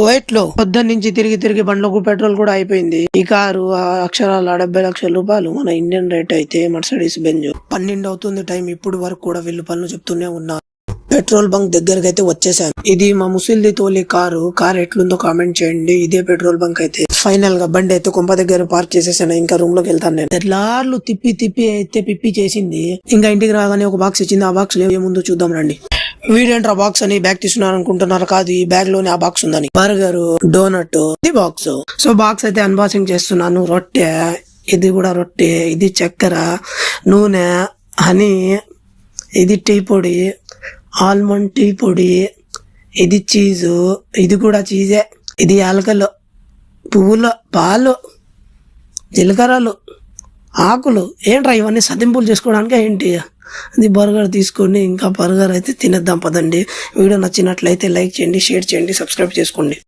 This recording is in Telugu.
వైట్ లో పొద్దున్న నుంచి తిరిగి బండ్లకు పెట్రోల్ కూడా అయిపోయింది. ఈ కారు అక్షరాల 70 లక్షల రూపాయలు. మన ఇండియన్ రేట్ అయితే మర్సిడీస్ బెంజ్. 12 అవుతుంది టైం. ఇప్పుడు వరకు కూడా వీళ్ళు పనులు చెప్తూనే ఉన్నారు. పెట్రోల్ బంక్ దగ్గరకు అయితే వచ్చేసాను. ఇది మా ముసిల్ది తోలి కారు ఎట్లుందో కామెంట్ చేయండి. ఇదే పెట్రోల్ బంక్ అయితే. ఫైనల్ గా బండి అయితే కొంప దగ్గర పార్క్ చేసేసాను. ఇంకా రూమ్ లోకి వెళ్తాను నేను. తెల్లార్లు తిప్పి అయితే పిప్పి చేసింది. ఇంకా ఇంటికి రాగానే ఒక బాక్స్ ఇచ్చింది. ఆ బాక్స్ ఏముందో చూద్దాం రండి. వీడేంట్రా బాక్స్ అని బ్యాగ్ తీసుకున్నాను అనుకుంటున్నారు. కాదు, ఈ బ్యాగ్ లోనే ఆ బాక్స్ ఉందని. బర్గర్, డోనట్, ఇది బాక్స్. సో బాక్స్ అయితే అన్బాక్సింగ్ చేస్తున్నాను. రొట్టె, ఇది కూడా రొట్టె, ఇది చక్కెర, నూనె, హనీ, ఇది టీ పొడి, ఆల్మండ్ టీ పొడి, ఇది చీజు, ఇది కూడా చీజే, ఇది యాలకలు, పువ్వులు, పాలు, జీలకర్రలు, ఆకులు. ఏంట్రా ఇవన్నీ సదింపులు చేసుకోవడానికి ఏంటి? అది బర్గర్ తీసుకొని ఇంకా బర్గర్ అయితే తినేద్దాం పదండి. వీడియో నచ్చినట్లయితే లైక్ చేయండి, షేర్ చేయండి, సబ్స్క్రైబ్ చేసుకోండి.